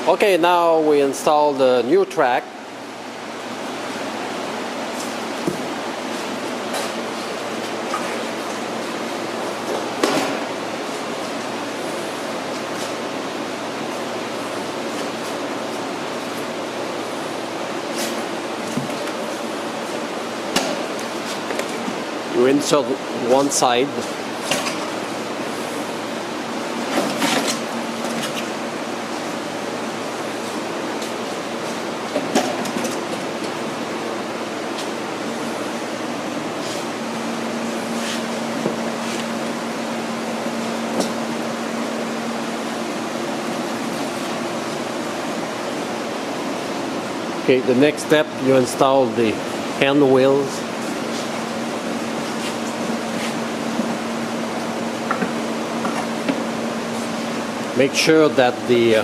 Okay, now we install the new track. You insert one side. Okay, the next step, you install the hand wheels. Make sure that the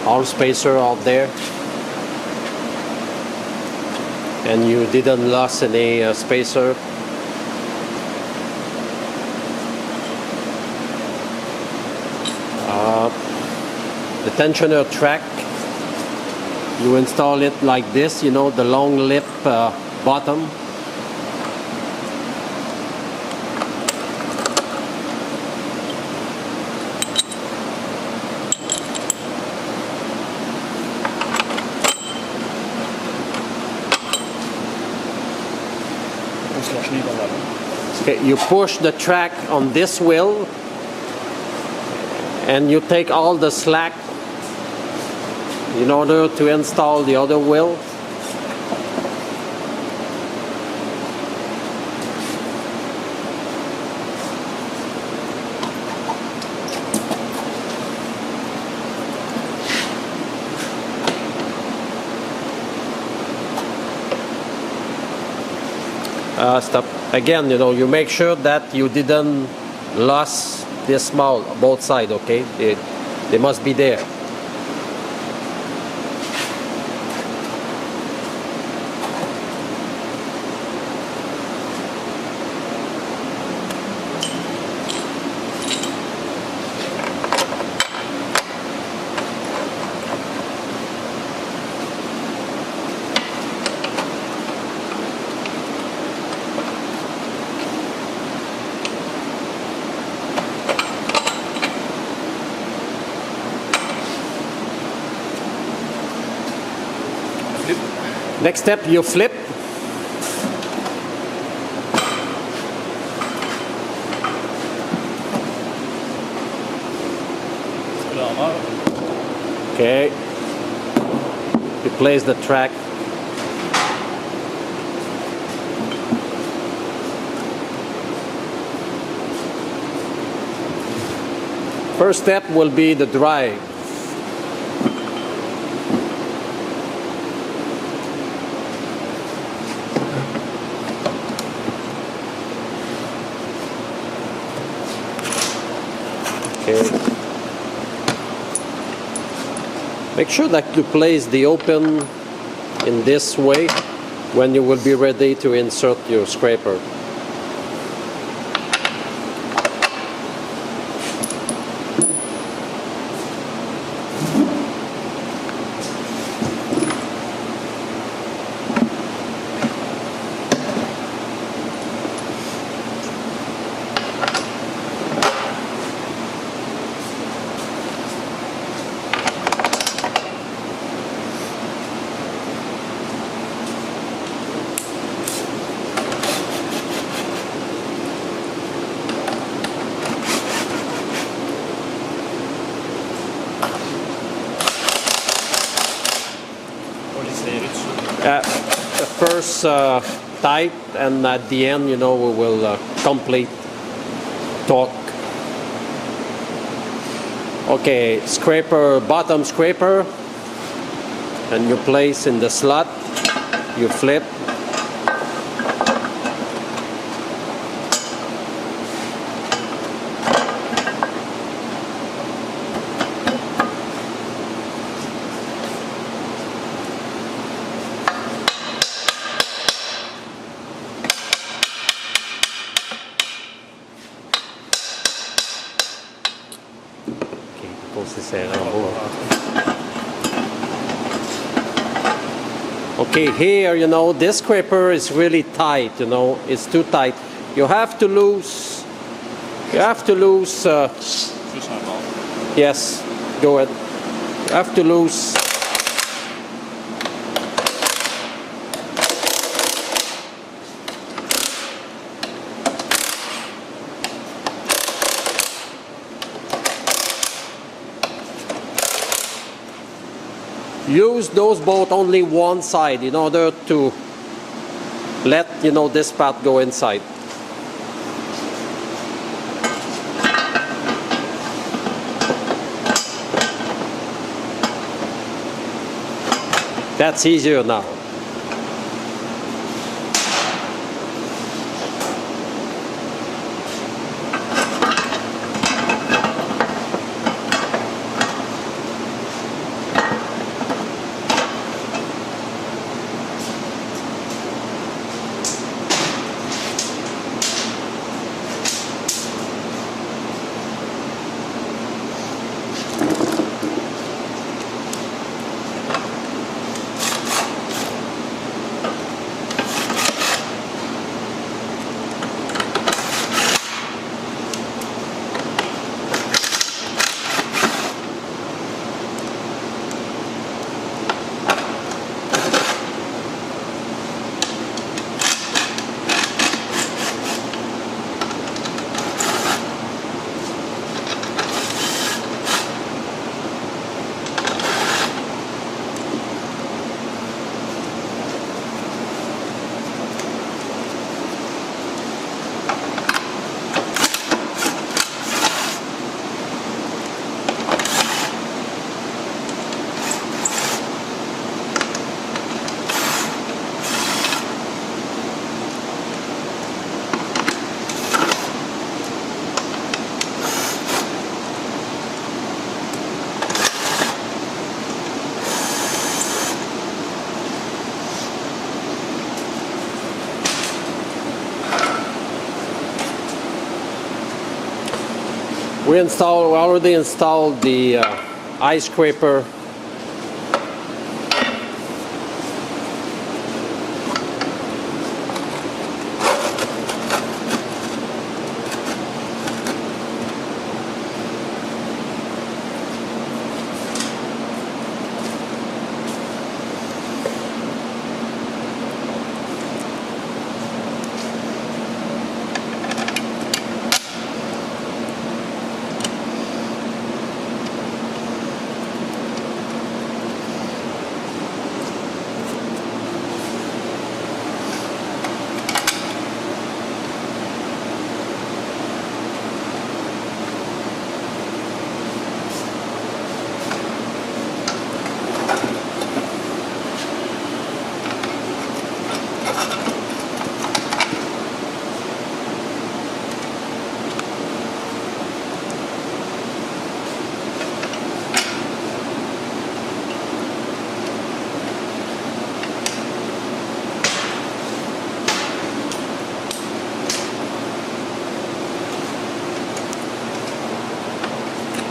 all spacer out there, and you didn't lose any spacer. The tensioner track, you install it like this, you know, the long lip bottom. Okay, you push the track on this wheel and you take all the slack in order to install the other wheel. Stop. Again, you know, you make sure that you didn't lose this mount, both sides, okay? They must be there. Next step, you flip. Okay. You place the track. First step will be the drive. Make sure that you place the open in this way when you will be ready to insert your scraper. The first tight, and at the end, you know, we will complete torque. Okay, scraper, bottom scraper, and you place in the slot, you flip. Okay, here, you know, this scraper is really tight, you know, it's too tight. You have to lose, yes, go ahead. You have to lose. Use those bolts only one side in order to let, you know, this part go inside. That's easier now. We already installed the ice scraper.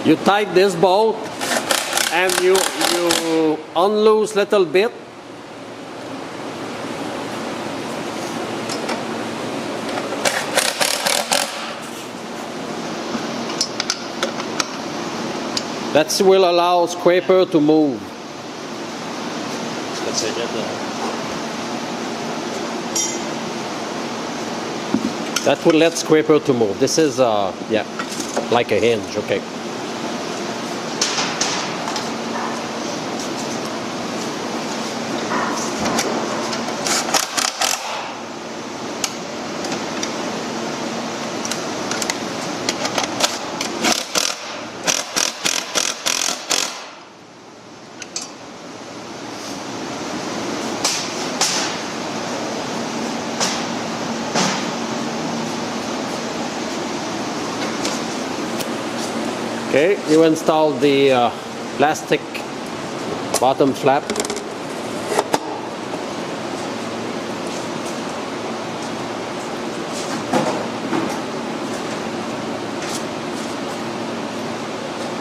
You tighten this bolt and you unloose little bit. That will allow scraper to move. That will let scraper to move. This is yeah, like a hinge, okay. Okay, you install the plastic bottom flap.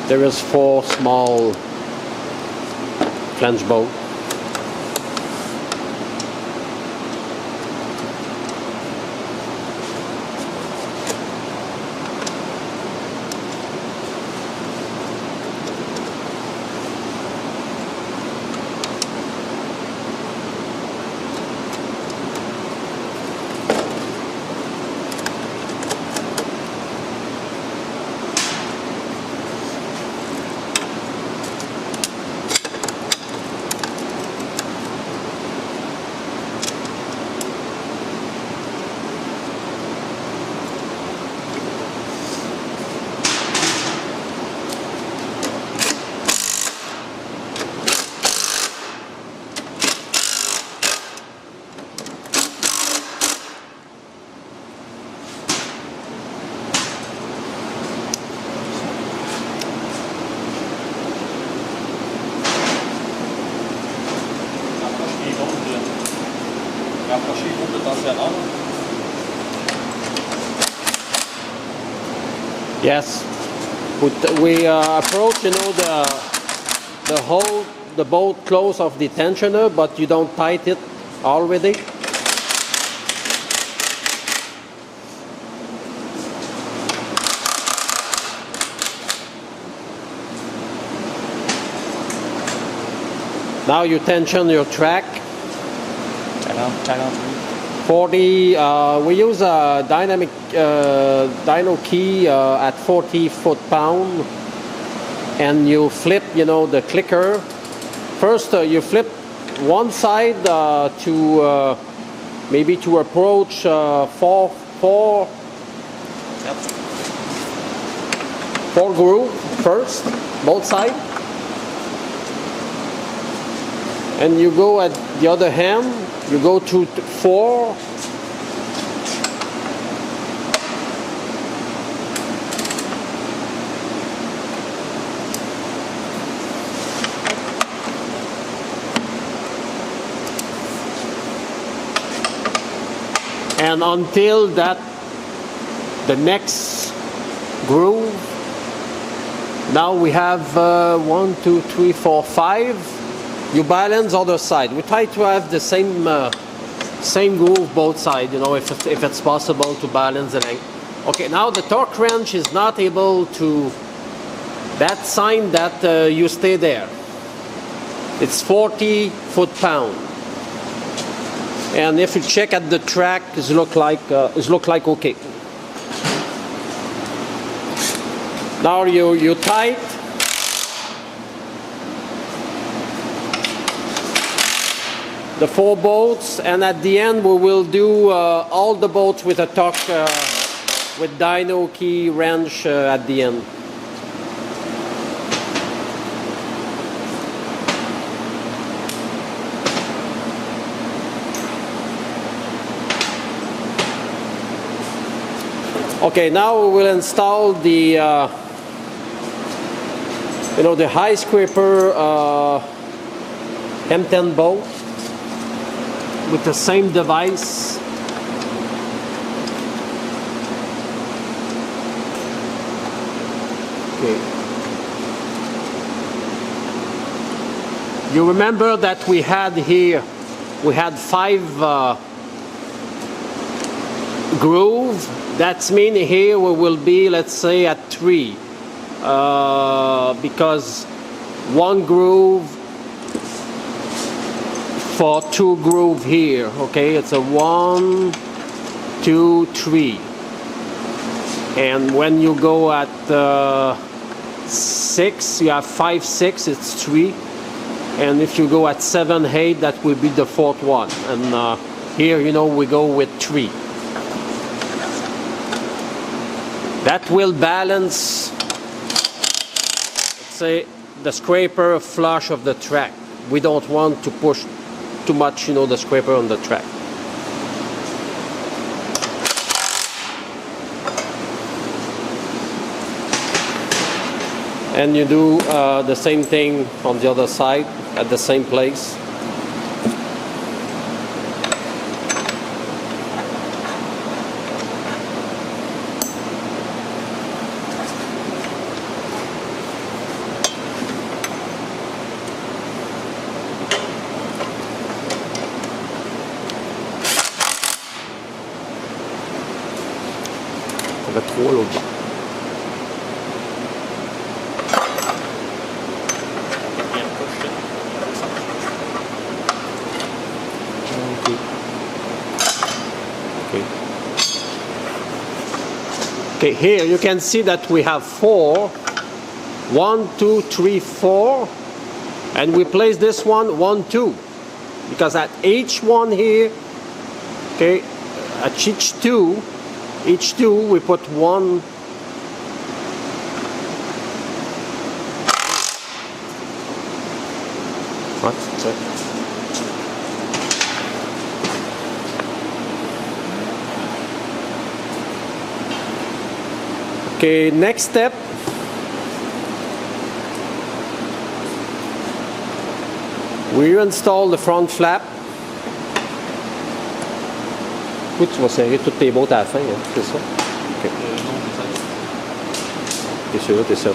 There is 4 small flange bolts. Yes, we approach, you know, the bolt close of the tensioner, but you don't tight it already. Now you tension your track. 40, we use a dynamic dyno key at 40 foot-pound, and you flip, you know, the clicker. First, you flip one side to maybe to approach four groove first, both sides, and you go at the other hand. You go to 4. And until that, the next groove. Now we have 1, 2, 3, 4, 5. You balance other side. We try to have the same groove both sides, you know, if it's possible to balance the length. Okay, now the torque wrench is not able to. That sign that you stay there. It's 40 foot-pound. And if you check at the track, it look like okay. Now you tight. The 4 bolts, and at the end we will do all the bolts with a torque with dyno key wrench at the end. Okay, now we will install the you know, the high scraper M10 bolt with the same device. Okay. You remember that we had here, we had 5 groove. That's mean here we will be, let's say, at 3 because 1 groove for 2 groove here. Okay, it's a 1, 2, 3, and when you go at 6, you have 5, 6, it's 3, and if you go at 7, 8, that will be the 4th one, and here, you know, we go with 3. That will balance, let's say, the scraper flush of the track. We don't want to push too much, you know, the scraper on the track. And you do the same thing on the other side at the same place. avait 3 l'autre bord. Okay, here you can see that we have 4. 1, 2, 3, 4. And we place this one 1, 2. Because at each one here, okay, at each two we put 1. What's that? Okay, next step. We install the front flap. Oui, tu vas serrer toutes tes bottes à la fin, hein, c'est ça? Ok. T'es sûr, t'es sûr.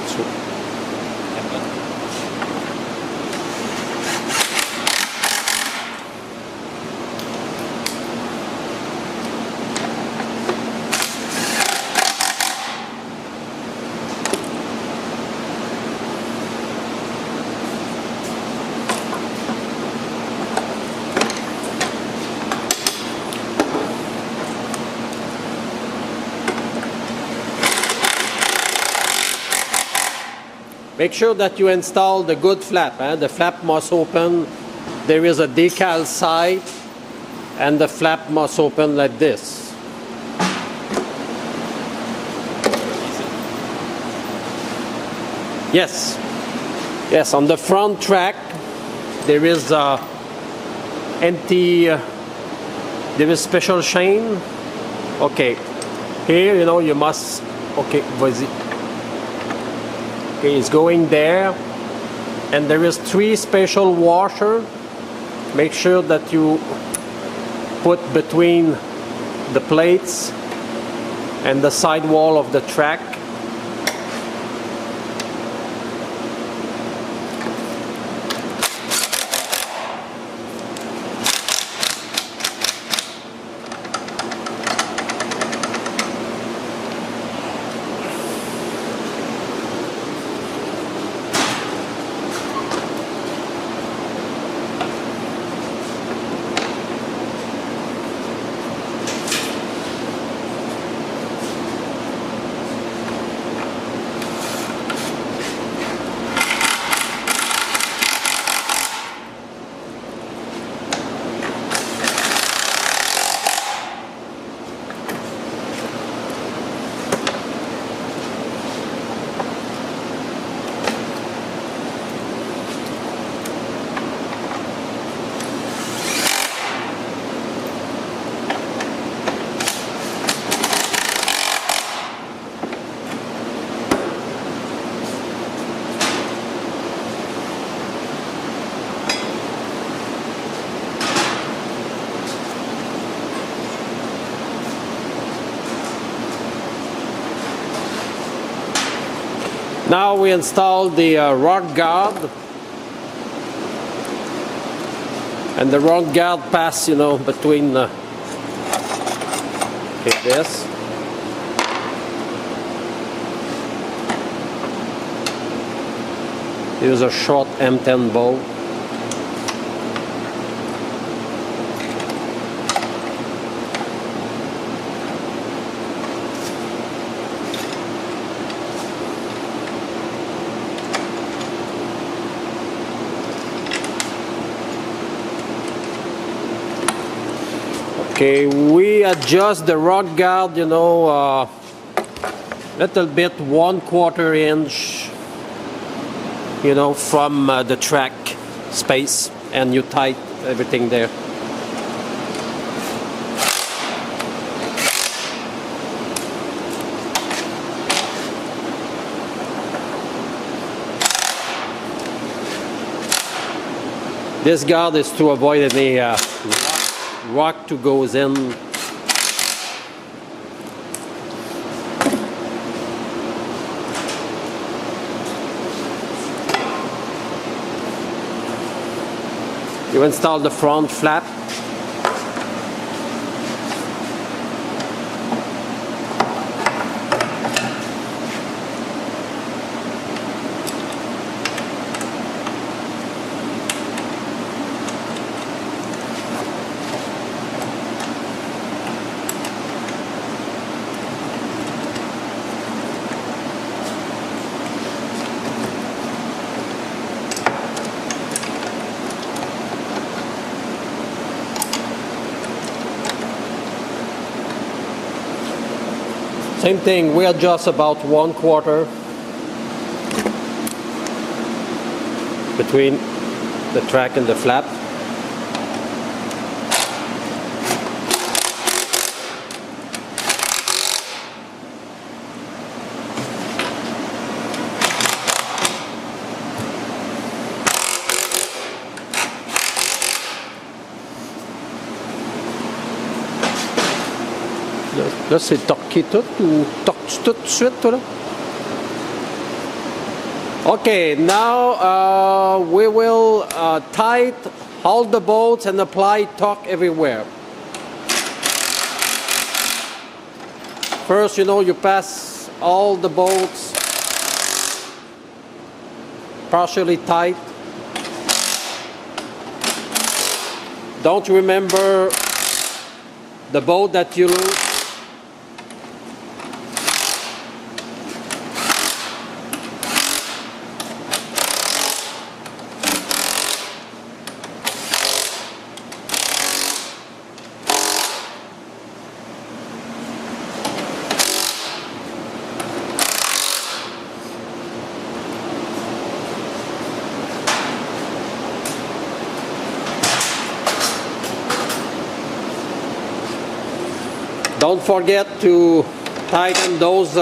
Make sure that you install the good flap. The flap must open. There is a decal side, and the flap must open like this. Yes. Yes, on the front track, there is there is special chain. Okay. Here, you must, okay, vas-y. Okay, it's going there, and there is 3 special washer. Make sure that you put between the plates and the sidewall of the track. Now we install the rock guard, and the rock guard pass, between like this. Here's a short M10 bolt. Okay, we adjust the rock guard, little bit 1/4 inch, from the track space, and you tight everything there. This guard is to avoid any rock to goes in. You install the front flap. Same thing, we adjust about 1/4 between the track and the flap. Là, c'est torqué tout ou torques-tu tout de suite, toi, là? Okay, now we will tight all the bolts and apply torque everywhere. First, you know, you pass all the bolts partially tight. Don't remember the bolt that you lose. Don't forget to tighten those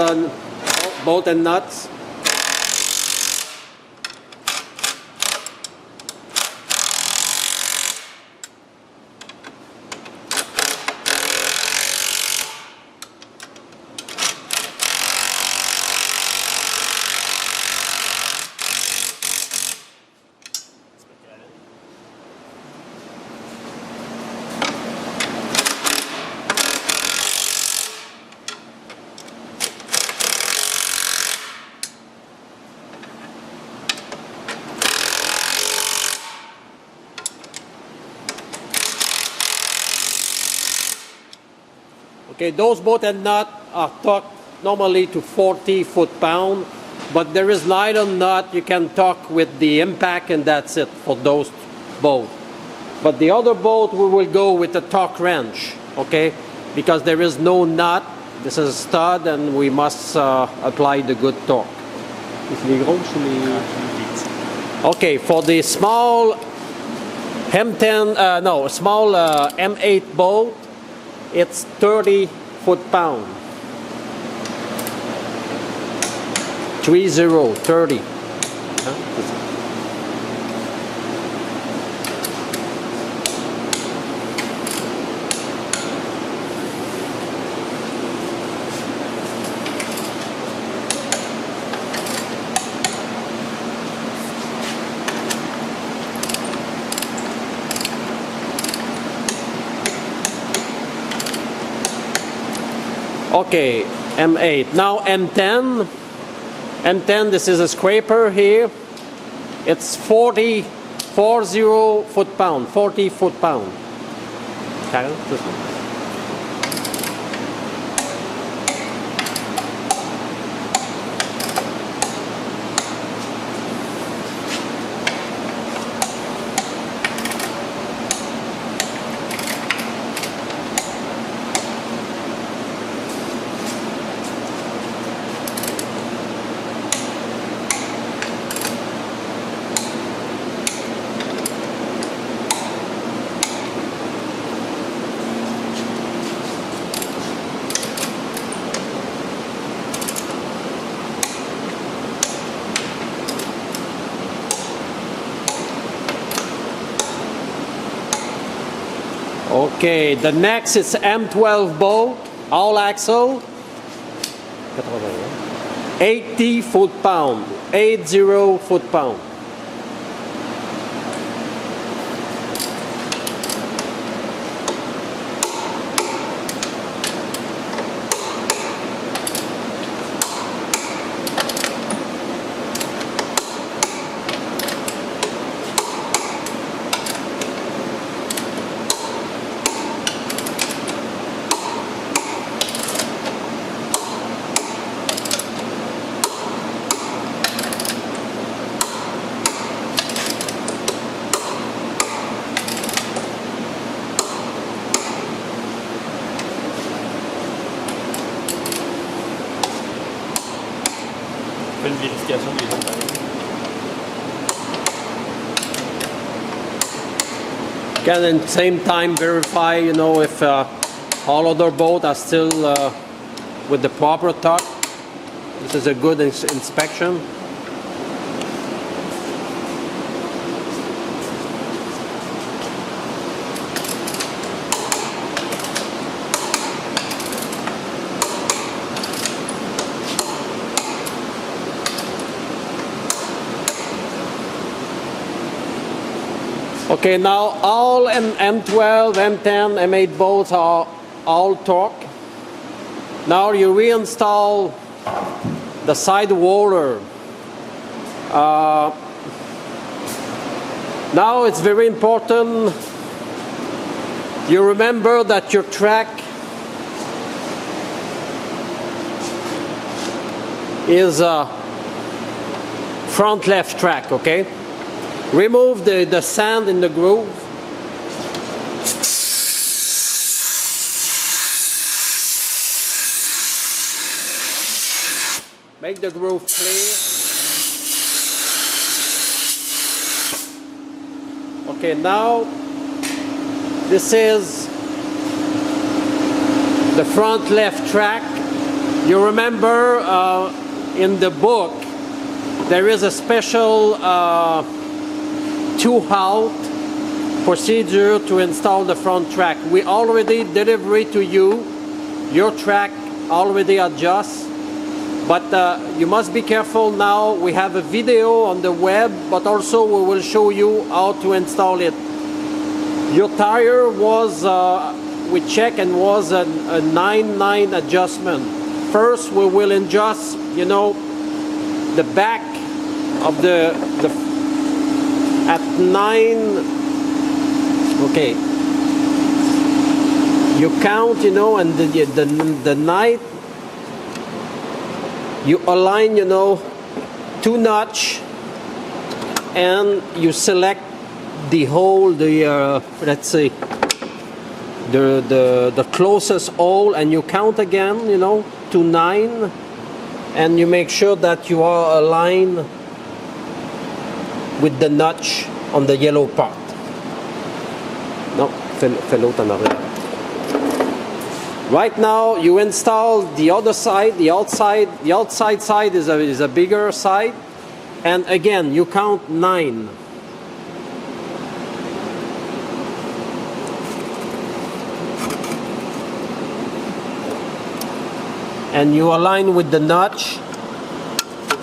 bolt and nuts. Okay, those bolt and nut are torqued normally to 40 foot-pound, but there is nylon nut you can torque with the impact, and that's it for those bolts. But the other bolt we will go with the torque wrench, okay? Because there is no nut, this is a stud, and we must apply the good torque. Okay, for the small M8 bolt, it's 30 foot-pound. 30. Okay, M8. Now M10. M10, this is a scraper here. It's 40 foot-pound, 40 foot-pound. Okay, the next is M12 bolt, all axle, 80 foot-pound, 80 foot-pound. Can at the same time verify, you know, if all other boats are still with the proper torque. This is a good inspection. Okay, now all M12, M10, M8 bolts are all torque. Now you reinstall the sidewaller. Now it's very important you remember that your track is a front left track, okay? Remove the sand in the groove. Make the groove clear. Okay, now this is the front left track. You remember in the book there is a special two-out procedure to install the front track. We already delivered to you. Your track already adjusts, but you must be careful now. We have a video on the web, but also we will show you how to install it. Your tire was, we checked, and was a 9/9 adjustment. First, we will adjust, you know, the back of the at 9. Okay, you count, you know, and the night you align, you know, 2 notch, and you select the hole, let's say the closest hole, and you count again, you know, to 9, and you make sure that you are aligned with the notch on the yellow part. No, fais l'autre en arrière. Right now, you install the other side, the outside. The outside side is a bigger side, and again, you count 9. And you align with the notch,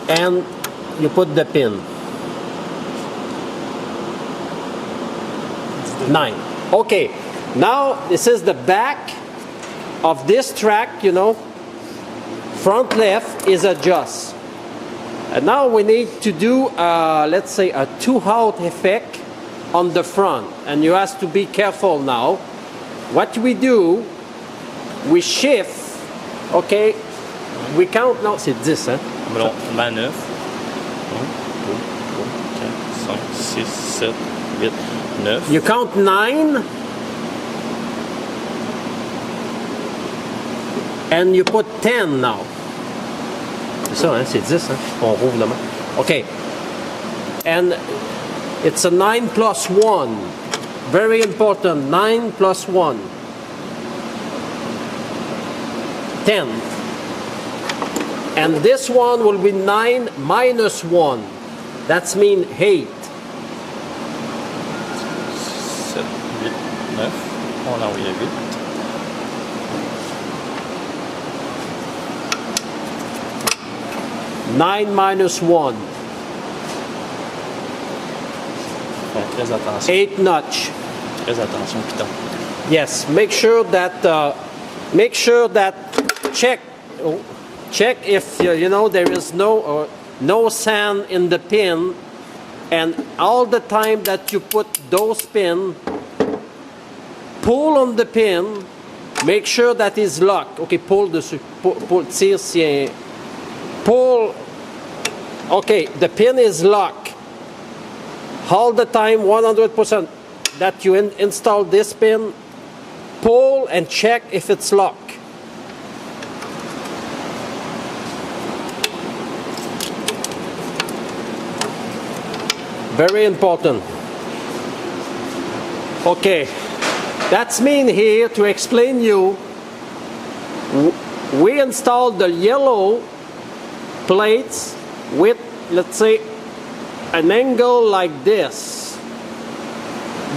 and you put the pin. 9. Okay, now this is the back of this track, you know. Front left is adjust. And now we need to do, let's say, a two-out effect on the front. And you have to be careful now. What we do, we shift, okay, we count now, c'est 10, hein? Bon, 9. 1, 2, 3, 4, 5, 6, 7, 8, 9. You count 9. And you put 10 now. C'est ça, hein? C'est 10, hein? On rouvre la main. Okay. And it's a 9 plus 1. Very important. 9 plus 1. 10. And this one will be 9 minus 1. That's mean 8. 7, 8, 9. On envoie 8. Nine minus 1. Très attention. 8 notch. Très attention, piton. Yes, make sure that check if you know there is no sand in the pin, and all the time that you put those pin, pull on the pin, make sure that is locked. Okay, pull dessus, pull, tire si pull. Okay, the pin is locked. All the time, 100% that you install this pin, pull and check if it's locked. Very important. Okay, that's mean here to explain you. We installed the yellow plates with, let's say, an angle like this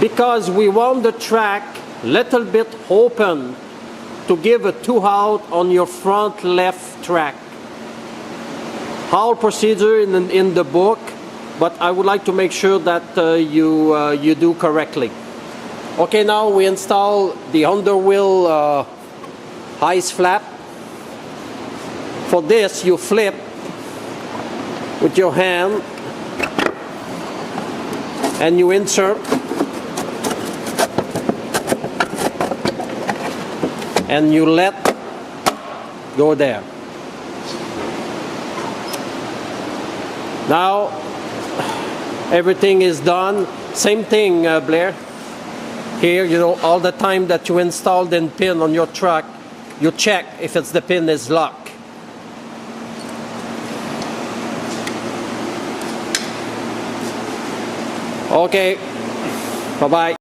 because we want the track little bit open to give a 2-out on your front left track. Whole procedure in the book, but I would like to make sure that you do correctly. Okay, now we install the Underwheel heist flap. For this, you flip with your hand and you insert and you let go there. Now everything is done. Same thing, Blair. Here, you know, all the time that you install the pin on your truck, you check if the pin is locked. Okay, bye-bye.